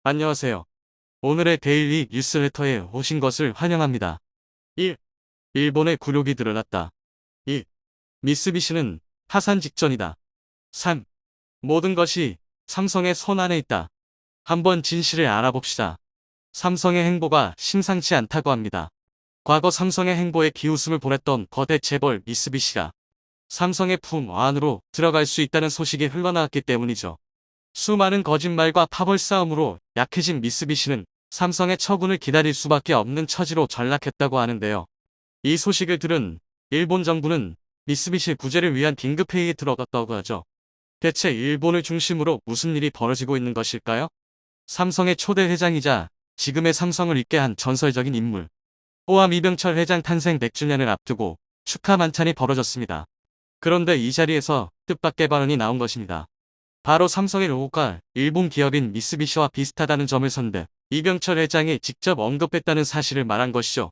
안녕하세요. 오늘의 데일리 뉴스레터에 오신 것을 환영합니다. 1. 일본의 굴욕이 드러났다. 2. 미쓰비시는 파산 직전이다. 3. 모든 것이 삼성의 손 안에 있다. 한번 진실을 알아봅시다. 삼성의 행보가 심상치 않다고 합니다. 과거 삼성의 행보에 기웃음을 보냈던 거대 재벌 미쓰비시가 삼성의 품 안으로 들어갈 수 있다는 소식이 흘러나왔기 때문이죠. 수많은 거짓말과 파벌 싸움으로 약해진 미쓰비시는 삼성의 처분을 기다릴 수밖에 없는 처지로 전락했다고 하는데요. 이 소식을 들은 일본 정부는 미쓰비시 구제를 위한 긴급회의에 들어갔다고 하죠. 대체 일본을 중심으로 무슨 일이 벌어지고 있는 것일까요? 삼성의 초대 회장이자 지금의 삼성을 잇게 한 전설적인 인물. 호암 이병철 회장 탄생 100주년을 앞두고 축하 만찬이 벌어졌습니다. 그런데 이 자리에서 뜻밖의 발언이 나온 것입니다. 바로 삼성의 로고가 일본 기업인 미쓰비시와 비슷하다는 점을 선대 이병철 회장이 직접 언급했다는 사실을 말한 것이죠.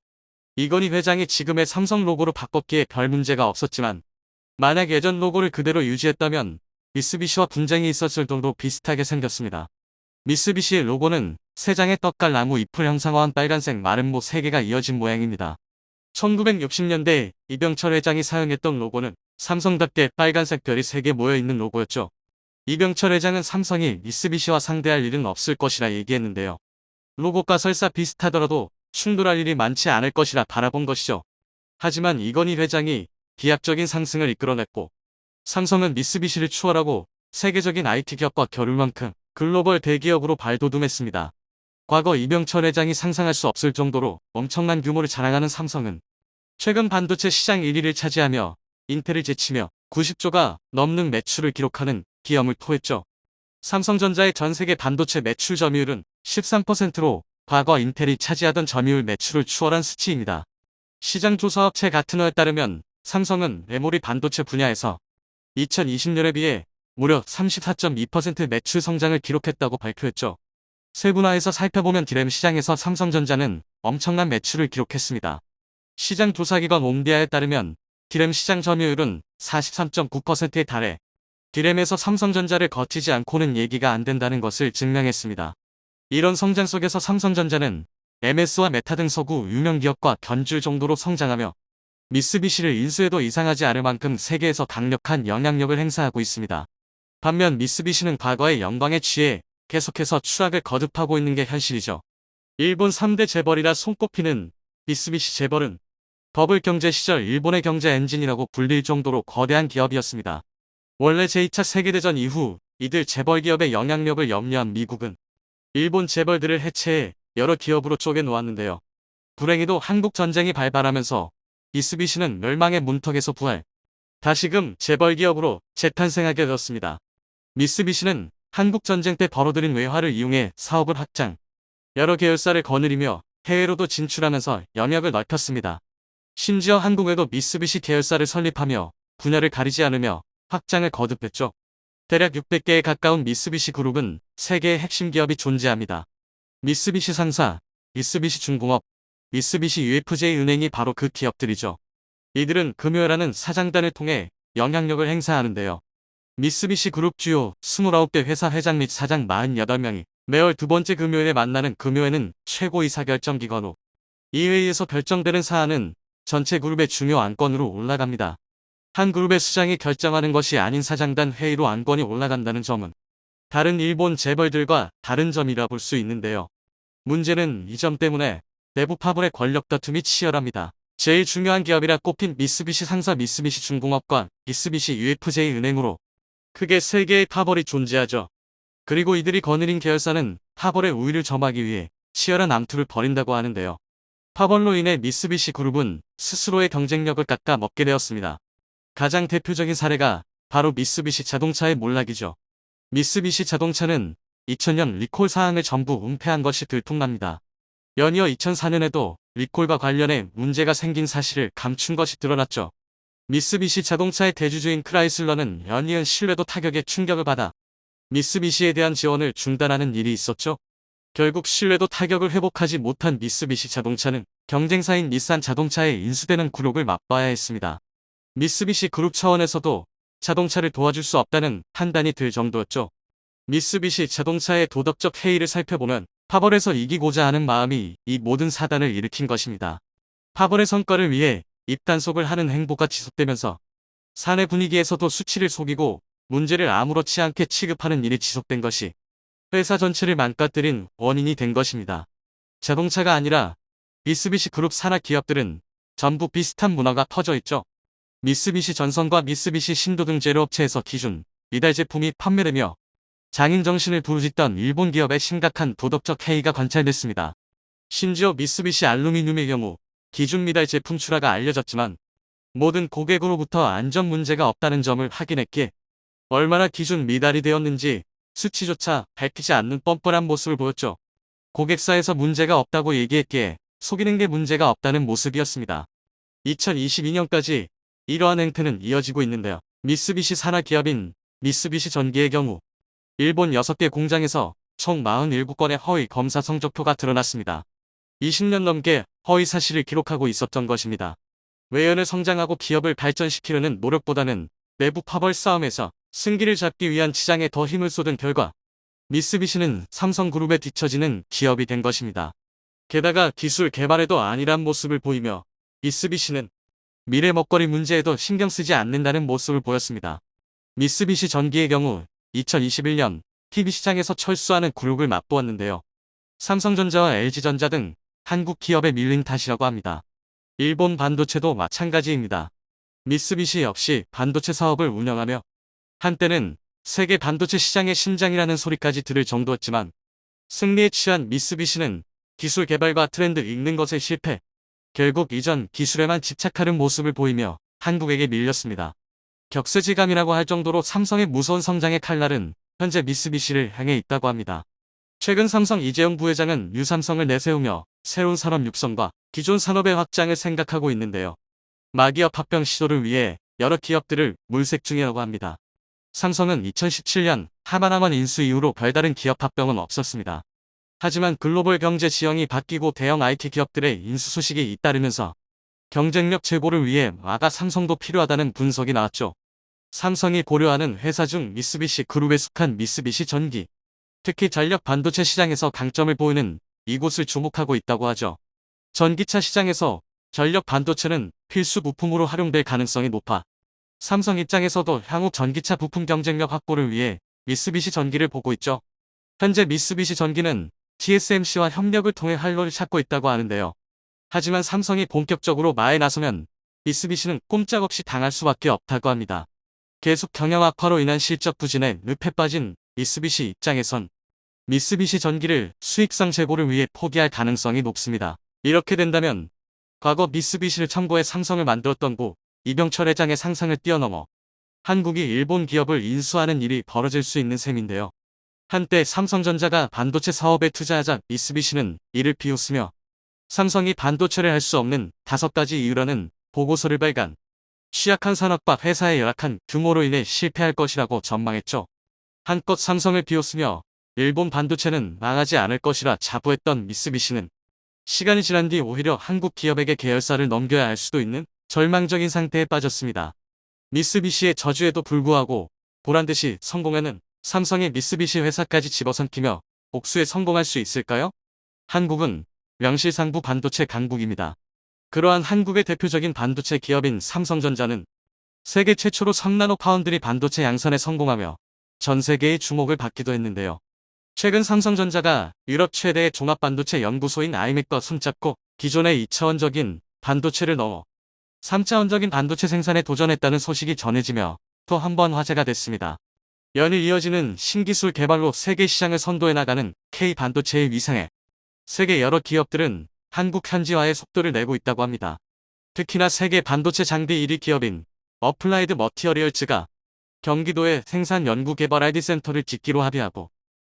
이건희 회장이 지금의 삼성 로고로 바꿨기에 별 문제가 없었지만 만약 예전 로고를 그대로 유지했다면 미쓰비시와 분쟁이 있었을 정도로 비슷하게 생겼습니다. 미쓰비시의 로고는 세 장의 떡갈 나무 잎을 형상화한 빨간색 마른 모 3개가 이어진 모양입니다. 1960년대 이병철 회장이 사용했던 로고는 삼성답게 빨간색 별이 3개 모여있는 로고였죠. 이병철 회장은 삼성이 미쓰비시와 상대할 일은 없을 것이라 얘기했는데요. 로고가 설사 비슷하더라도 충돌할 일이 많지 않을 것이라 바라본 것이죠. 하지만 이건희 회장이 비약적인 상승을 이끌어냈고 삼성은 미쓰비시를 추월하고 세계적인 IT 기업과 겨룰 만큼 글로벌 대기업으로 발돋움했습니다. 과거 이병철 회장이 상상할 수 없을 정도로 엄청난 규모를 자랑하는 삼성은 최근 반도체 시장 1위를 차지하며 인텔을 제치며 90조가 넘는 매출을 기록하는 기염을 토했죠. 삼성전자의 전세계 반도체 매출 점유율은 13%로 과거 인텔이 차지하던 점유율 매출을 추월한 수치입니다. 시장조사업체 가트너에 따르면 삼성은 메모리 반도체 분야에서 2020년에 비해 무려 34.2% 매출 성장을 기록했다고 발표했죠. 세분화해서 살펴보면 디램 시장에서 삼성전자는 엄청난 매출을 기록했습니다. 시장조사기관 옴디아에 따르면 디램 시장 점유율은 43.9%에 달해 디램에서 삼성전자를 거치지 않고는 얘기가 안 된다는 것을 증명했습니다. 이런 성장 속에서 삼성전자는 MS와 메타 등 서구 유명 기업과 견줄 정도로 성장하며 미쓰비시를 인수해도 이상하지 않을 만큼 세계에서 강력한 영향력을 행사하고 있습니다. 반면 미쓰비시는 과거의 영광에 취해 계속해서 추락을 거듭하고 있는 게 현실이죠. 일본 3대 재벌이라 손꼽히는 미쓰비시 재벌은 버블 경제 시절 일본의 경제 엔진이라고 불릴 정도로 거대한 기업이었습니다. 원래 제2차 세계대전 이후 이들 재벌 기업의 영향력을 염려한 미국은 일본 재벌들을 해체해 여러 기업으로 쪼개놓았는데요. 불행히도 한국 전쟁이 발발하면서 미쓰비시는 멸망의 문턱에서 부활, 다시금 재벌 기업으로 재탄생하게 되었습니다. 미쓰비시는 한국 전쟁 때 벌어들인 외화를 이용해 사업을 확장, 여러 계열사를 거느리며 해외로도 진출하면서 영역을 넓혔습니다. 심지어 한국에도 미쓰비시 계열사를 설립하며 분야를 가리지 않으며 확장을 거듭했죠. 대략 600개에 가까운 미쓰비시 그룹은 세계의 핵심 기업이 존재합니다. 미쓰비시 상사, 미쓰비시 중공업, 미쓰비시 UFJ 은행이 바로 그 기업들이죠. 이들은 금요라는 사장단을 통해 영향력을 행사하는데요. 미쓰비시 그룹 주요 29개 회사 회장 및 사장 48명이 매월 두 번째 금요일에 만나는 금요회는 최고 의사결정 기관 후 이 회의에서 결정되는 사안은 전체 그룹의 중요 안건으로 올라갑니다. 한 그룹의 수장이 결정하는 것이 아닌 사장단 회의로 안건이 올라간다는 점은 다른 일본 재벌들과 다른 점이라 볼 수 있는데요. 문제는 이 점 때문에 내부 파벌의 권력 다툼이 치열합니다. 제일 중요한 기업이라 꼽힌 미쓰비시 상사 미쓰비시 중공업과 미쓰비시 UFJ 은행으로 크게 세 개의 파벌이 존재하죠. 그리고 이들이 거느린 계열사는 파벌의 우위를 점하기 위해 치열한 암투를 벌인다고 하는데요. 파벌로 인해 미쓰비시 그룹은 스스로의 경쟁력을 깎아 먹게 되었습니다. 가장 대표적인 사례가 바로 미쓰비시 자동차의 몰락이죠. 미쓰비시 자동차는 2000년 리콜 사항을 전부 은폐한 것이 들통납니다. 연이어 2004년에도 리콜과 관련해 문제가 생긴 사실을 감춘 것이 드러났죠. 미쓰비시 자동차의 대주주인 크라이슬러는 연이은 신뢰도 타격에 충격을 받아 미쓰비시에 대한 지원을 중단하는 일이 있었죠. 결국 신뢰도 타격을 회복하지 못한 미쓰비시 자동차는 경쟁사인 닛산 자동차에 인수되는 굴욕을 맛봐야 했습니다. 미쓰비시 그룹 차원에서도 자동차를 도와줄 수 없다는 판단이 들 정도였죠. 미쓰비시 자동차의 도덕적 해이를 살펴보면 파벌에서 이기고자 하는 마음이 이 모든 사단을 일으킨 것입니다. 파벌의 성과를 위해 입단속을 하는 행보가 지속되면서 사내 분위기에서도 수치를 속이고 문제를 아무렇지 않게 취급하는 일이 지속된 것이 회사 전체를 망가뜨린 원인이 된 것입니다. 자동차가 아니라 미쓰비시 그룹 산하 기업들은 전부 비슷한 문화가 퍼져 있죠. 미쓰비시 전선과 미쓰비시 신도 등 제조업체에서 기준, 미달 제품이 판매되며 장인 정신을 부르짖던 일본 기업의 심각한 도덕적 해이가 관찰됐습니다. 심지어 미쓰비시 알루미늄의 경우 기준 미달 제품 출하가 알려졌지만 모든 고객으로부터 안전 문제가 없다는 점을 확인했기에 얼마나 기준 미달이 되었는지 수치조차 밝히지 않는 뻔뻔한 모습을 보였죠. 고객사에서 문제가 없다고 얘기했기에 속이는 게 문제가 없다는 모습이었습니다. 2022년까지 이러한 행태는 이어지고 있는데요. 미쓰비시 산하 기업인 미쓰비시 전기의 경우 일본 6개 공장에서 총 47건의 허위 검사 성적표가 드러났습니다. 20년 넘게 허위 사실을 기록하고 있었던 것입니다. 외연을 성장하고 기업을 발전시키려는 노력보다는 내부 파벌 싸움에서 승기를 잡기 위한 치장에 더 힘을 쏟은 결과 미쓰비시는 삼성그룹에 뒤처지는 기업이 된 것입니다. 게다가 기술 개발에도 안일한 모습을 보이며 미쓰비시는 미래 먹거리 문제에도 신경 쓰지 않는다는 모습을 보였습니다. 미쓰비시 전기의 경우 2021년 TV 시장에서 철수하는 굴욕을 맛보았는데요. 삼성전자와 LG전자 등 한국 기업에 밀린 탓이라고 합니다. 일본 반도체도 마찬가지입니다. 미쓰비시 역시 반도체 사업을 운영하며 한때는 세계 반도체 시장의 심장이라는 소리까지 들을 정도였지만 승리에 취한 미쓰비시는 기술 개발과 트렌드 읽는 것에 실패, 결국 이전 기술에만 집착하는 모습을 보이며 한국에게 밀렸습니다. 격세지감이라고 할 정도로 삼성의 무서운 성장의 칼날은 현재 미쓰비시를 향해 있다고 합니다. 최근 삼성 이재용 부회장은 뉴삼성을 내세우며 새로운 산업 육성과 기존 산업의 확장을 생각하고 있는데요. 마기업 합병 시도를 위해 여러 기업들을 물색 중이라고 합니다. 삼성은 2017년 하마나만 인수 이후로 별다른 기업 합병은 없었습니다. 하지만 글로벌 경제 지형이 바뀌고 대형 IT 기업들의 인수 소식이 잇따르면서 경쟁력 제고를 위해 마가 삼성도 필요하다는 분석이 나왔죠. 삼성이 고려하는 회사 중 미쓰비시 그룹에 속한 미쓰비시 전기, 특히 전력 반도체 시장에서 강점을 보이는 이곳을 주목하고 있다고 하죠. 전기차 시장에서 전력 반도체는 필수 부품으로 활용될 가능성이 높아 삼성 입장에서도 향후 전기차 부품 경쟁력 확보를 위해 미쓰비시 전기를 보고 있죠. 현재 미쓰비시 전기는 TSMC와 협력을 통해 활로를 찾고 있다고 하는데요. 하지만 삼성이 본격적으로 마에 나서면 미쓰비시는 꼼짝없이 당할 수밖에 없다고 합니다. 계속 경영 악화로 인한 실적 부진에 늪에 빠진 미쓰비시 입장에선 미쓰비시 전기를 수익성 제고를 위해 포기할 가능성이 높습니다. 이렇게 된다면 과거 미쓰비시를 참고해 삼성을 만들었던 고 이병철 회장의 상상을 뛰어넘어 한국이 일본 기업을 인수하는 일이 벌어질 수 있는 셈인데요. 한때 삼성전자가 반도체 사업에 투자하자 미쓰비시는 이를 비웃으며 삼성이 반도체를 할 수 없는 5가지 이유라는 보고서를 발간, 취약한 산업과 회사의 열악한 규모로 인해 실패할 것이라고 전망했죠. 한껏 삼성을 비웃으며 일본 반도체는 망하지 않을 것이라 자부했던 미쓰비시는 시간이 지난 뒤 오히려 한국 기업에게 계열사를 넘겨야 할 수도 있는 절망적인 상태에 빠졌습니다. 미쓰비시의 저주에도 불구하고 보란듯이 성공하는 삼성의 미쓰비시 회사까지 집어삼키며 복수에 성공할 수 있을까요? 한국은 명실상부 반도체 강국입니다. 그러한 한국의 대표적인 반도체 기업인 삼성전자는 세계 최초로 3나노 파운드리 반도체 양산에 성공하며 전 세계의 주목을 받기도 했는데요. 최근 삼성전자가 유럽 최대의 종합반도체 연구소인 아이맥과 손잡고 기존의 2차원적인 반도체를 넘어 3차원적인 반도체 생산에 도전했다는 소식이 전해지며 또 한 번 화제가 됐습니다. 연일 이어지는 신기술 개발로 세계 시장을 선도해 나가는 K반도체의 위상에 세계 여러 기업들은 한국 현지화의 속도를 내고 있다고 합니다. 특히나 세계 반도체 장비 1위 기업인 어플라이드 머티어리얼즈가 경기도에 생산 연구 개발 R&D 센터를 짓기로 합의하고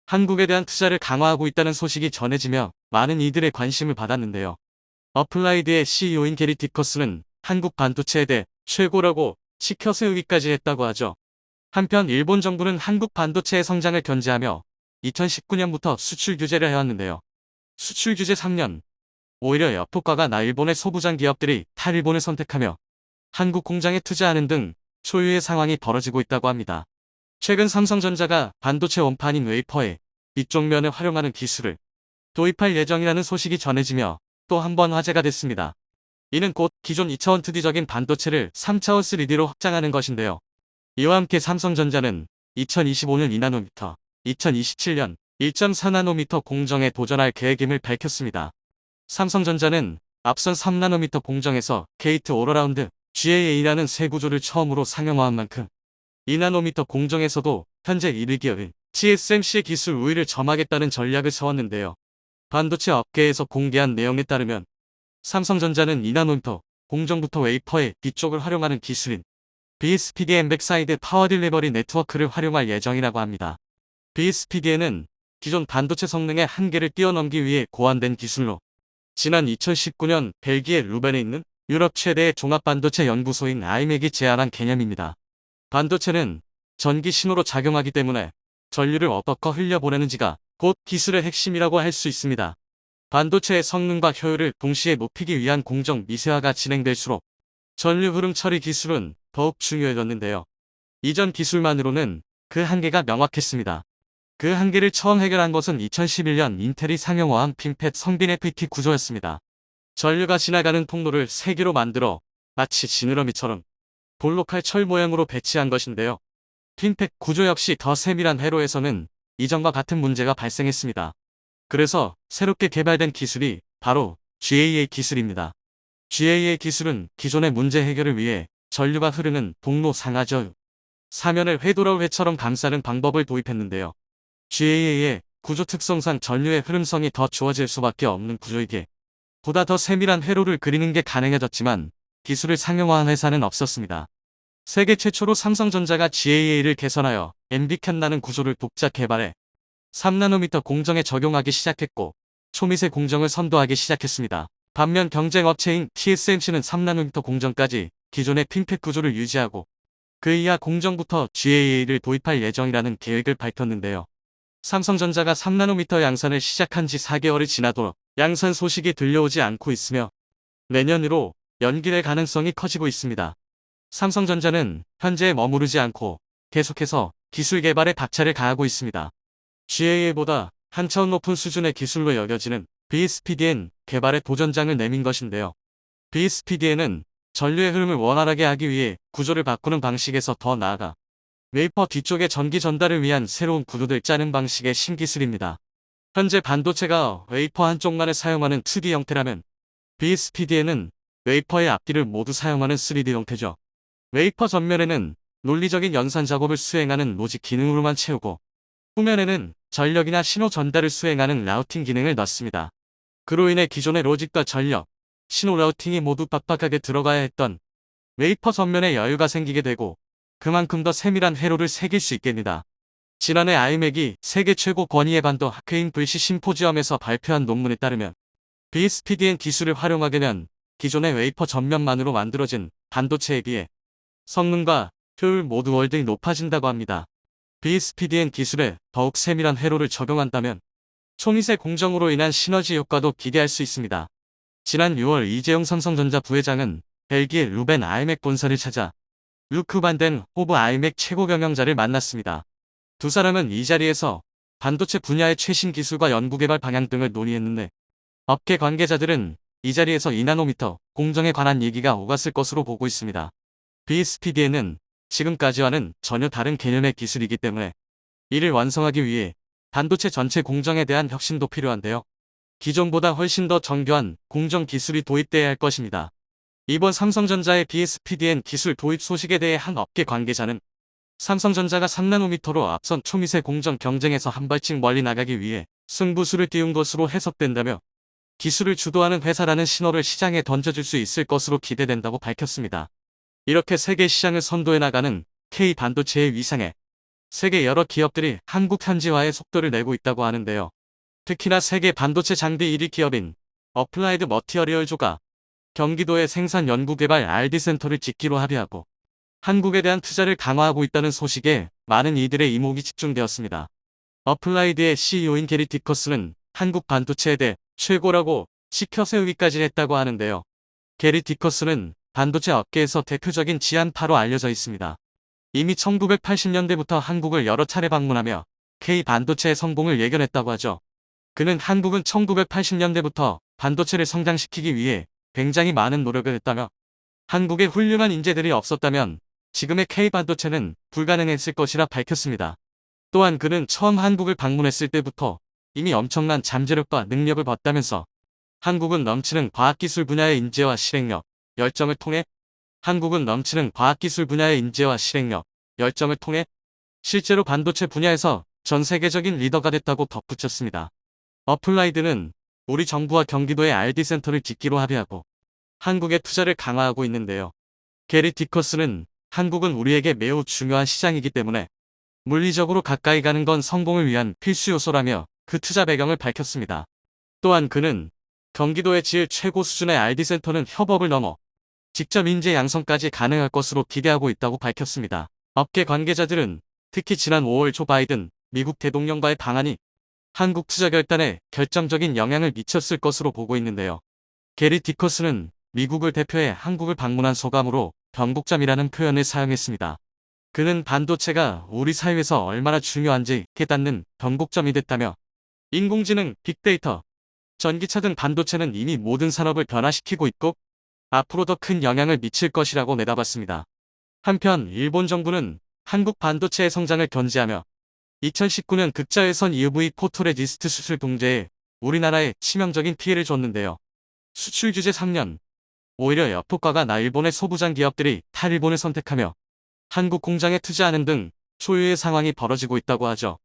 한국에 대한 투자를 강화하고 있다는 소식이 전해지며 많은 이들의 관심을 받았는데요. 어플라이드의 CEO인 게리 디커스는 한국 반도체에 대해 최고라고 치켜세우기까지 했다고 하죠. 한편 일본 정부는 한국 반도체의 성장을 견제하며 2019년부터 수출 규제를 해왔는데요. 수출 규제 3년. 오히려 역효과가 나 일본의 소부장 기업들이 탈일본을 선택하며 한국 공장에 투자하는 등 초유의 상황이 벌어지고 있다고 합니다. 최근 삼성전자가 반도체 원판인 웨이퍼의 이쪽 면을 활용하는 기술을 도입할 예정이라는 소식이 전해지며 또 한 번 화제가 됐습니다. 이는 곧 기존 2차원 2D적인 반도체를 3차원 3D로 확장하는 것인데요. 이와 함께 삼성전자는 2025년 2나노미터, 2027년 1.4나노미터 공정에 도전할 계획임을 밝혔습니다. 삼성전자는 앞선 3나노미터 공정에서 게이트 올어라운드 GAA라는 새 구조를 처음으로 상용화한 만큼 2나노미터 공정에서도 현재 1위 기업인 TSMC의 기술 우위를 점하겠다는 전략을 세웠는데요. 반도체 업계에서 공개한 내용에 따르면 삼성전자는 2나노미터 공정부터 웨이퍼의 뒤쪽을 활용하는 기술인 BSPDN 백사이드 파워 딜리버리 네트워크를 활용할 예정이라고 합니다. BSPDN은 기존 반도체 성능의 한계를 뛰어넘기 위해 고안된 기술로 지난 2019년 벨기에 루벤에 있는 유럽 최대의 종합반도체 연구소인 아이맥이 제안한 개념입니다. 반도체는 전기 신호로 작용하기 때문에 전류를 어떻게 흘려보내는지가 곧 기술의 핵심이라고 할 수 있습니다. 반도체의 성능과 효율을 동시에 높이기 위한 공정 미세화가 진행될수록 전류 흐름 처리 기술은 더욱 중요해졌는데요. 이전 기술만으로는 그 한계가 명확했습니다. 그 한계를 처음 해결한 것은 2011년 인텔이 상용화한 핀팻 성빈 FET 구조였습니다. 전류가 지나가는 통로를 3개로 만들어 마치 지느러미처럼 볼록할 철 모양으로 배치한 것인데요. 핀팻 구조 역시 더 세밀한 회로에서는 이전과 같은 문제가 발생했습니다. 그래서 새롭게 개발된 기술이 바로 GAA 기술입니다. GAA 기술은 기존의 문제 해결을 위해 전류가 흐르는 동로 상하저 사면을 회도로회처럼 감싸는 방법을 도입했는데요. GAA의 구조 특성상 전류의 흐름성이 더 좋아질 수밖에 없는 구조이기에 보다 더 세밀한 회로를 그리는 게 가능해졌지만 기술을 상용화한 회사는 없었습니다. 세계 최초로 삼성전자가 GAA를 개선하여 MBCAN라는 구조를 독자 개발해 3나노미터 공정에 적용하기 시작했고 초미세 공정을 선도하기 시작했습니다. 반면 경쟁 업체인 TSMC는 3나노미터 공정까지 기존의 핀팻 구조를 유지하고 그 이하 공정부터 GAA를 도입할 예정이라는 계획을 밝혔는데요. 삼성전자가 3나노미터 양산을 시작한 지 4개월이 지나도 양산 소식이 들려오지 않고 있으며 내년으로 연기될 가능성이 커지고 있습니다. 삼성전자는 현재에 머무르지 않고 계속해서 기술 개발에 박차를 가하고 있습니다. GAA보다 한 차원 높은 수준의 기술로 여겨지는 BSPDN 개발에 도전장을 내민 것인데요. BSPDN은 전류의 흐름을 원활하게 하기 위해 구조를 바꾸는 방식에서 더 나아가 웨이퍼 뒤쪽의 전기 전달을 위한 새로운 구조를 짜는 방식의 신기술입니다. 현재 반도체가 웨이퍼 한쪽만을 사용하는 2D 형태라면 BSPDN은 웨이퍼의 앞뒤를 모두 사용하는 3D 형태죠. 웨이퍼 전면에는 논리적인 연산 작업을 수행하는 로직 기능으로만 채우고 후면에는 전력이나 신호 전달을 수행하는 라우팅 기능을 넣습니다. 그로 인해 기존의 로직과 전력, 신호 라우팅이 모두 빡빡하게 들어가야 했던 웨이퍼 전면에 여유가 생기게 되고 그만큼 더 세밀한 회로를 새길 수 있겠습니다. 지난해 아이맥이 세계 최고 권위의 반도 학회인 VC 심포지엄에서 발표한 논문에 따르면 BSPDN 기술을 활용하게 되면 기존의 웨이퍼 전면만으로 만들어진 반도체에 비해 성능과 효율 모두 월등히 높아진다고 합니다. BSPDN 기술에 더욱 세밀한 회로를 적용한다면 초미세 공정으로 인한 시너지 효과도 기대할 수 있습니다. 지난 6월 이재용 삼성전자 부회장은 벨기에 루벤 아이맥 본사를 찾아 루크 반덴 호브 아이맥 최고 경영자를 만났습니다. 두 사람은 이 자리에서 반도체 분야의 최신 기술과 연구개발 방향 등을 논의했는데 업계 관계자들은 이 자리에서 2나노미터 공정에 관한 얘기가 오갔을 것으로 보고 있습니다. BSPDN은 지금까지와는 전혀 다른 개념의 기술이기 때문에 이를 완성하기 위해 반도체 전체 공정에 대한 혁신도 필요한데요. 기존보다 훨씬 더 정교한 공정 기술이 도입돼야 할 것입니다. 이번 삼성전자의 BSPDN 기술 도입 소식에 대해 한 업계 관계자는 삼성전자가 3나노미터로 앞선 초미세 공정 경쟁에서 한 발짝 멀리 나가기 위해 승부수를 띄운 것으로 해석된다며 기술을 주도하는 회사라는 신호를 시장에 던져줄 수 있을 것으로 기대된다고 밝혔습니다. 이렇게 세계 시장을 선도해 나가는 K반도체의 위상에 세계 여러 기업들이 한국 현지화의 속도를 내고 있다고 하는데요. 특히나 세계 반도체 장비 1위 기업인 어플라이드 머티어리얼조가 경기도의 생산 연구개발 R&D센터를 짓기로 합의하고 한국에 대한 투자를 강화하고 있다는 소식에 많은 이들의 이목이 집중되었습니다. 어플라이드의 CEO인 게리 디커스는 한국 반도체에 대해 최고라고 시켜 세우기까지 했다고 하는데요. 게리 디커스는 반도체 업계에서 대표적인 지안파로 알려져 있습니다. 이미 1980년대부터 한국을 여러 차례 방문하며 K 반도체의 성공을 예견했다고 하죠. 그는 한국은 1980년대부터 반도체를 성장시키기 위해 굉장히 많은 노력을 했다며 한국에 훌륭한 인재들이 없었다면 지금의 K 반도체는 불가능했을 것이라 밝혔습니다. 또한 그는 처음 한국을 방문했을 때부터 이미 엄청난 잠재력과 능력을 봤다면서 한국은 넘치는 과학기술 분야의 인재와 실행력, 열정을 통해 실제로 반도체 분야에서 전 세계적인 리더가 됐다고 덧붙였습니다. 어플라이드는 우리 정부와 경기도에 R&D 센터를 짓기로 합의하고 한국에 투자를 강화하고 있는데요. 게리 디커스는 한국은 우리에게 매우 중요한 시장이기 때문에 물리적으로 가까이 가는 건 성공을 위한 필수 요소라며 그 투자 배경을 밝혔습니다. 또한 그는 경기도에 지을 최고 수준의 R&D 센터는 협업을 넘어 직접 인재 양성까지 가능할 것으로 기대하고 있다고 밝혔습니다. 업계 관계자들은 특히 지난 5월 조 바이든 미국 대통령과의 방한이 한국 투자 결단에 결정적인 영향을 미쳤을 것으로 보고 있는데요. 게리 디커스는 미국을 대표해 한국을 방문한 소감으로 변곡점이라는 표현을 사용했습니다. 그는 반도체가 우리 사회에서 얼마나 중요한지 깨닫는 변곡점이 됐다며 인공지능, 빅데이터, 전기차 등 반도체는 이미 모든 산업을 변화시키고 있고 앞으로 더 큰 영향을 미칠 것이라고 내다봤습니다. 한편 일본 정부는 한국 반도체의 성장을 견제하며 2019년 극자외선 EUV 포토레지스트 수출 공제에 우리나라에 치명적인 피해를 줬는데요. 수출 규제 3년. 오히려 역효과가 나 일본의 소부장 기업들이 탈일본을 선택하며 한국 공장에 투자하는 등 초유의 상황이 벌어지고 있다고 하죠.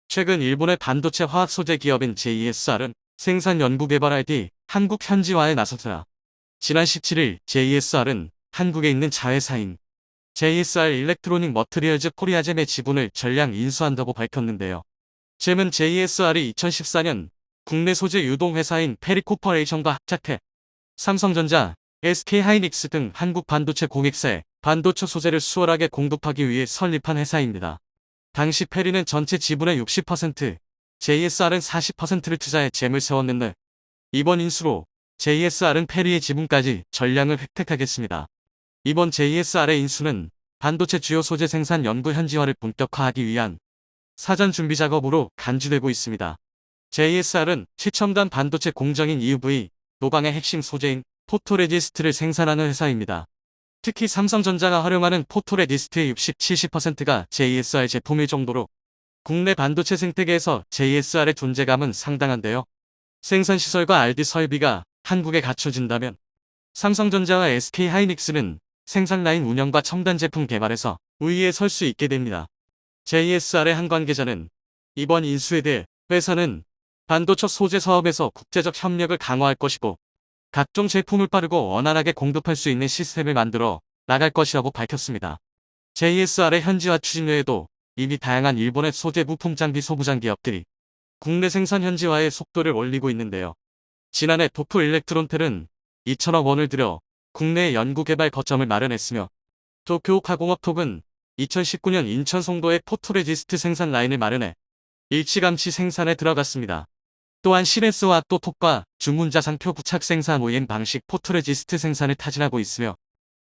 최근 일본의 반도체 화학 소재 기업인 JESR은 생산 연구개발 R&D 한국 현지화에 나섰다. 지난 17일 JESR은 한국에 있는 자회사인 JSR 일렉트로닉 머트리얼즈 코리아젬의 지분을 전량 인수한다고 밝혔는데요. 젬은 JSR이 2014년 국내 소재 유동회사인 페리코퍼레이션과 합작해 삼성전자, SK하이닉스 등 한국 반도체 고객사에 반도체 소재를 수월하게 공급하기 위해 설립한 회사입니다. 당시 페리는 전체 지분의 60%, JSR은 40%를 투자해 젬을 세웠는데 이번 인수로 JSR은 페리의 지분까지 전량을 획득하겠습니다. 이번 JSR의 인수는 반도체 주요 소재 생산 연구 현지화를 본격화하기 위한 사전 준비 작업으로 간주되고 있습니다. JSR은 최첨단 반도체 공정인 EUV, 노광의 핵심 소재인 포토레지스트를 생산하는 회사입니다. 특히 삼성전자가 활용하는 포토레지스트의 60-70%가 JSR 제품일 정도로 국내 반도체 생태계에서 JSR의 존재감은 상당한데요. 생산시설과 R&D 설비가 한국에 갖춰진다면 삼성전자와 SK하이닉스는 생산라인 운영과 첨단 제품 개발에서 우위에 설 수 있게 됩니다. JSR의 한 관계자는 이번 인수에 대해 회사는 반도체 소재 사업에서 국제적 협력을 강화할 것이고 각종 제품을 빠르고 원활하게 공급할 수 있는 시스템을 만들어 나갈 것이라고 밝혔습니다. JSR의 현지화 추진 외에도 이미 다양한 일본의 소재 부품 장비 소부장 기업들이 국내 생산 현지화의 속도를 올리고 있는데요. 지난해 도프 일렉트론텔은 2천억 원을 들여 국내 연구개발 거점을 마련했으며 도쿄화공업톡은 2019년 인천 송도에 포토레지스트 생산 라인을 마련해 일찌감치 생산에 들어갔습니다. 또한 시레스와 또톡과 주문자상표 부착 생산 OEM 방식 포토레지스트 생산을 타진하고 있으며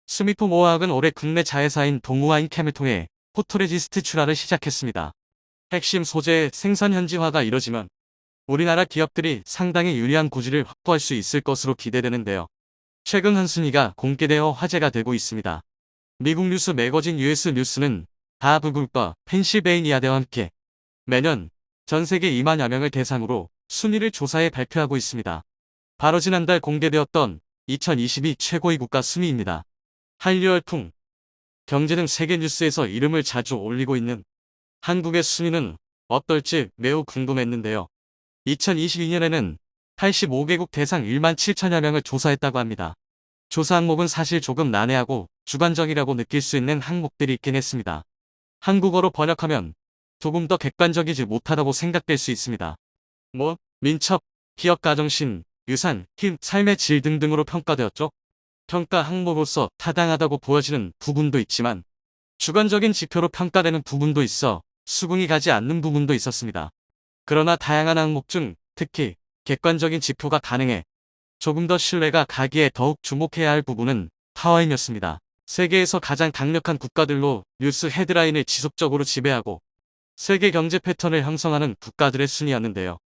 스미토모화학은 올해 국내 자회사인 동우아인캠을 통해 포토레지스트 출하를 시작했습니다. 핵심 소재의 생산 현지화가 이뤄지면 우리나라 기업들이 상당히 유리한 구질을 확보할 수 있을 것으로 기대되는데요. 최근 한 순위가 공개되어 화제가 되고 있습니다. 미국 뉴스 매거진 US 뉴스는 하버드과 펜실베이니아대와 함께 매년 전 세계 2만여 명을 대상으로 순위를 조사해 발표하고 있습니다. 바로 지난달 공개되었던 2022 최고의 국가 순위입니다. 한류열풍, 경제 등 세계 뉴스에서 이름을 자주 올리고 있는 한국의 순위는 어떨지 매우 궁금했는데요. 2022년에는 85개국 대상 1만 7천여 명을 조사했다고 합니다. 조사 항목은 사실 조금 난해하고 주관적이라고 느낄 수 있는 항목들이 있긴 했습니다. 한국어로 번역하면 조금 더 객관적이지 못하다고 생각될 수 있습니다. 민첩, 기업 가정신, 유산, 힘, 삶의 질 등등으로 평가되었죠. 평가 항목으로서 타당하다고 보여지는 부분도 있지만 주관적인 지표로 평가되는 부분도 있어 수긍이 가지 않는 부분도 있었습니다. 그러나 다양한 항목 중 특히 객관적인 지표가 가능해 조금 더 신뢰가 가기에 더욱 주목해야 할 부분은 타워임이었습니다. 세계에서 가장 강력한 국가들로 뉴스 헤드라인을 지속적으로 지배하고 세계 경제 패턴을 형성하는 국가들의 순이었는데요.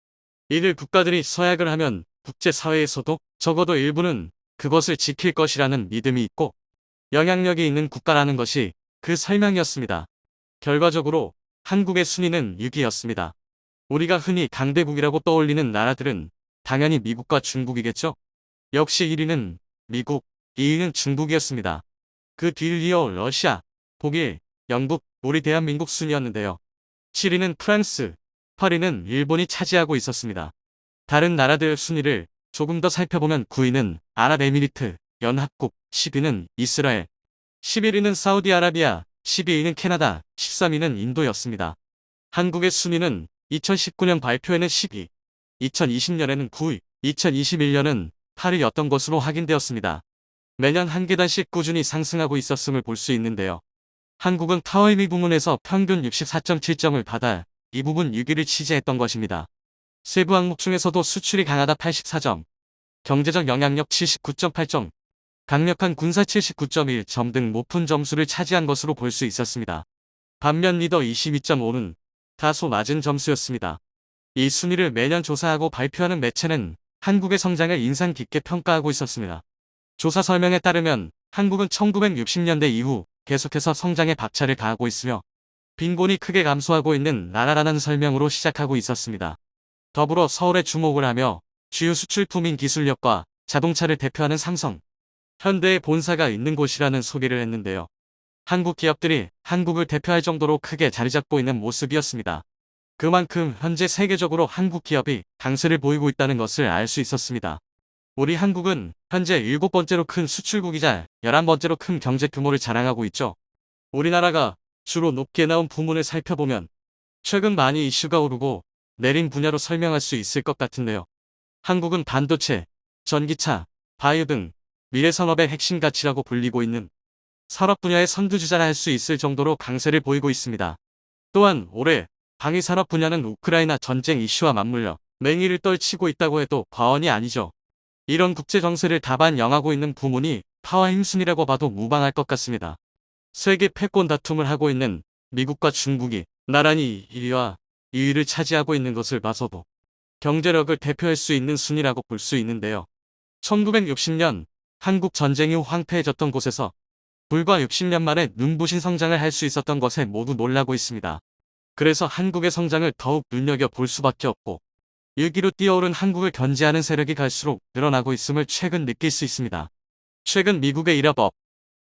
이들 국가들이 서약을 하면 국제사회에서도 적어도 일부는 그것을 지킬 것이라는 믿음이 있고 영향력이 있는 국가라는 것이 그 설명이었습니다. 결과적으로 한국의 순위는 6위였습니다. 우리가 흔히 강대국이라고 떠올리는 나라들은 당연히 미국과 중국이겠죠? 역시 1위는 미국, 2위는 중국이었습니다. 그 뒤를 이어 러시아, 독일, 영국, 우리 대한민국 순이었는데요. 7위는 프랑스, 8위는 일본이 차지하고 있었습니다. 다른 나라들 순위를 조금 더 살펴보면 9위는 아랍에미리트, 연합국, 10위는 이스라엘, 11위는 사우디아라비아, 12위는 캐나다, 13위는 인도였습니다. 한국의 순위는 2019년 발표에는 10위, 2020년에는 9위, 2021년은 8위였던 것으로 확인되었습니다. 매년 한 계단씩 꾸준히 상승하고 있었음을 볼 수 있는데요. 한국은 타워이미 부문에서 평균 64.7점을 받아 이 부분 6위를 취재했던 것입니다. 세부 항목 중에서도 수출이 강하다 84점, 경제적 영향력 79.8점, 강력한 군사 79.1점 등 높은 점수를 차지한 것으로 볼 수 있었습니다. 반면 리더 22.5는 다소 낮은 점수였습니다. 이 순위를 매년 조사하고 발표하는 매체는 한국의 성장을 인상 깊게 평가하고 있었습니다. 조사 설명에 따르면 한국은 1960년대 이후 계속해서 성장에 박차를 가하고 있으며 빈곤이 크게 감소하고 있는 나라라는 설명으로 시작하고 있었습니다. 더불어 서울에 주목을 하며 주요 수출품인 기술력과 자동차를 대표하는 삼성, 현대의 본사가 있는 곳이라는 소개를 했는데요. 한국 기업들이 한국을 대표할 정도로 크게 자리잡고 있는 모습이었습니다. 그만큼 현재 세계적으로 한국 기업이 강세를 보이고 있다는 것을 알 수 있었습니다. 우리 한국은 현재 7번째로 큰 수출국이자 11번째로 큰 경제 규모를 자랑하고 있죠. 우리나라가 주로 높게 나온 부문을 살펴보면 최근 많이 이슈가 오르고 내린 분야로 설명할 수 있을 것 같은데요. 한국은 반도체, 전기차, 바이오 등 미래산업의 핵심 가치라고 불리고 있는 산업 분야의 선두주자라 할 수 있을 정도로 강세를 보이고 있습니다. 또한 올해 방위산업 분야는 우크라이나 전쟁 이슈와 맞물려 맹위를 떨치고 있다고 해도 과언이 아니죠. 이런 국제 정세를 다반영하고 있는 부문이 파워 힘순이라고 봐도 무방할 것 같습니다. 세계 패권 다툼을 하고 있는 미국과 중국이 나란히 1위와 2위를 차지하고 있는 것을 봐서도 경제력을 대표할 수 있는 순위라고 볼 수 있는데요. 1960년 한국 전쟁 이후 황폐해졌던 곳에서 불과 60년 만에 눈부신 성장을 할 수 있었던 것에 모두 놀라고 있습니다. 그래서 한국의 성장을 더욱 눈여겨볼 수밖에 없고 6위로 뛰어오른 한국을 견제하는 세력이 갈수록 늘어나고 있음을 최근 느낄 수 있습니다. 최근 미국의 일화법,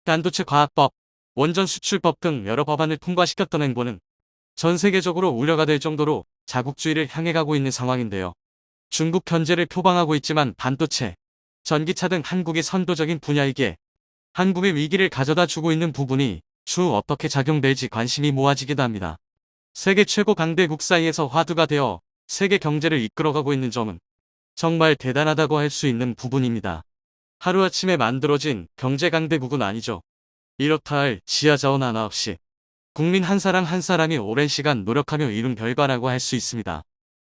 반도체 과학법, 원전 수출법 등 여러 법안을 통과시켰던 행보는 전 세계적으로 우려가 될 정도로 자국주의를 향해 가고 있는 상황인데요. 중국 견제를 표방하고 있지만 반도체, 전기차 등 한국의 선도적인 분야이기에 한국의 위기를 가져다 주고 있는 부분이 추후 어떻게 작용될지 관심이 모아지기도 합니다. 세계 최고 강대국 사이에서 화두가 되어 세계 경제를 이끌어가고 있는 점은 정말 대단하다고 할 수 있는 부분입니다. 하루아침에 만들어진 경제 강대국은 아니죠. 이렇다 할 지하자원 하나 없이 국민 한 사람 한 사람이 오랜 시간 노력하며 이룬 결과라고 할 수 있습니다.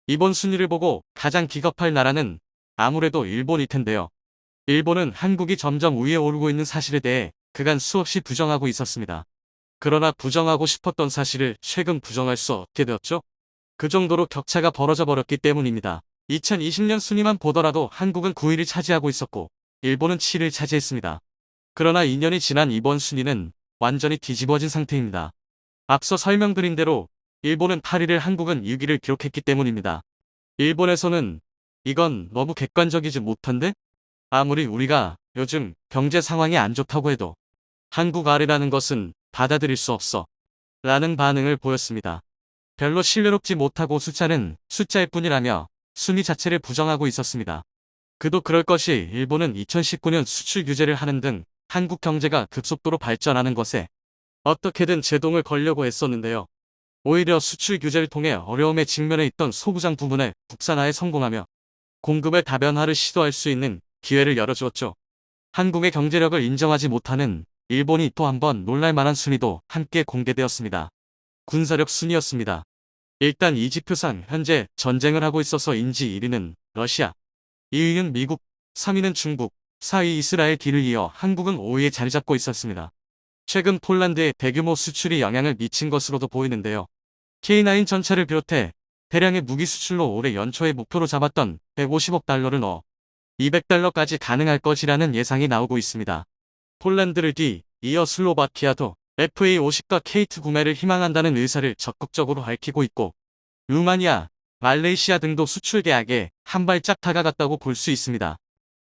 이번 순위를 보고 가장 기겁할 나라는 아무래도 일본일 텐데요. 일본은 한국이 점점 위에 오르고 있는 사실에 대해 그간 수없이 부정하고 있었습니다. 그러나 부정하고 싶었던 사실을 최근 부정할 수 없게 되었죠. 그 정도로 격차가 벌어져 버렸기 때문입니다. 2020년 순위만 보더라도 한국은 9위를 차지하고 있었고 일본은 7위를 차지했습니다. 그러나 2년이 지난 이번 순위는 완전히 뒤집어진 상태입니다. 앞서 설명드린 대로 일본은 8위를 한국은 6위를 기록했기 때문입니다. 일본에서는 이건 너무 객관적이지 못한데? 아무리 우리가 요즘 경제 상황이 안 좋다고 해도 한국 아래라는 것은 받아들일 수 없어 라는 반응을 보였습니다. 별로 신뢰롭지 못하고 숫자는 숫자일 뿐이라며 순위 자체를 부정하고 있었습니다. 그도 그럴 것이 일본은 2019년 수출 규제를 하는 등 한국 경제가 급속도로 발전하는 것에 어떻게든 제동을 걸려고 했었는데요. 오히려 수출 규제를 통해 어려움에 직면해 있던 소부장 부문의 국산화에 성공하며 공급의 다변화를 시도할 수 있는 기회를 열어주었죠. 한국의 경제력을 인정하지 못하는 일본이 또 한 번 놀랄만한 순위도 함께 공개되었습니다. 군사력 순위였습니다. 일단 이 지표상 현재 전쟁을 하고 있어서인지 1위는 러시아, 2위는 미국, 3위는 중국, 4위 이스라엘 뒤를 이어 한국은 5위에 자리 잡고 있었습니다. 최근 폴란드의 대규모 수출이 영향을 미친 것으로도 보이는데요. K9 전차를 비롯해 대량의 무기 수출로 올해 연초에 목표로 잡았던 150억 달러를 넣어 200달러까지 가능할 것이라는 예상이 나오고 있습니다. 폴란드를 이어 슬로바키아도 FA50과 K2 구매를 희망한다는 의사를 적극적으로 밝히고 있고 루마니아, 말레이시아 등도 수출 계약에 한 발짝 다가갔다고 볼 수 있습니다.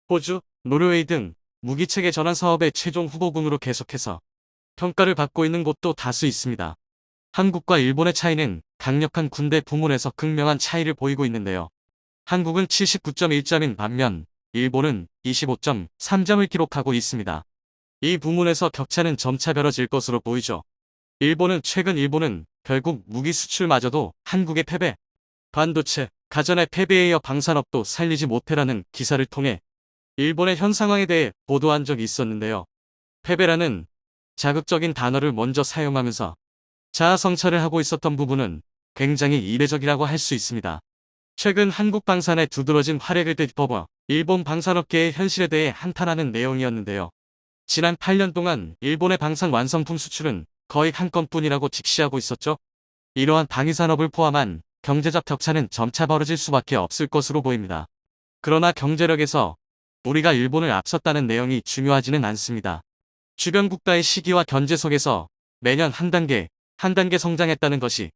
호주, 노르웨이 등 무기체계 전환 사업의 최종 후보군으로 계속해서 평가를 받고 있는 곳도 다수 있습니다. 한국과 일본의 차이는 강력한 군대 부문에서 극명한 차이를 보이고 있는데요. 한국은 79.1점인 반면 일본은 25.3점을 기록하고 있습니다. 이 부문에서 격차는 점차 벌어질 것으로 보이죠. 최근 일본은 결국 무기 수출마저도 한국의 패배, 반도체, 가전의 패배에 이어 방산업도 살리지 못해라는 기사를 통해 일본의 현 상황에 대해 보도한 적이 있었는데요. 패배라는 자극적인 단어를 먼저 사용하면서 자아 성찰을 하고 있었던 부분은 굉장히 이례적이라고 할 수 있습니다. 최근 한국 방산에 두드러진 활약을 뒷퍼버 일본 방산업계의 현실에 대해 한탄하는 내용이었는데요. 지난 8년 동안 일본의 방산 완성품 수출은 거의 한 건뿐이라고 직시하고 있었죠. 이러한 방위산업을 포함한 경제적 격차는 점차 벌어질 수밖에 없을 것으로 보입니다. 그러나 경제력에서 우리가 일본을 앞섰다는 내용이 중요하지는 않습니다. 주변 국가의 시기와 견제 속에서 매년 한 단계 성장했다는 것이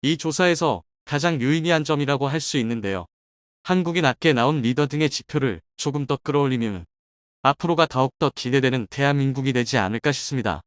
이 조사에서 가장 유의미한 점이라고 할 수 있는데요. 한국이 낮게 나온 리더 등의 지표를 조금 더 끌어올리면 앞으로가 더욱더 기대되는 대한민국이 되지 않을까 싶습니다.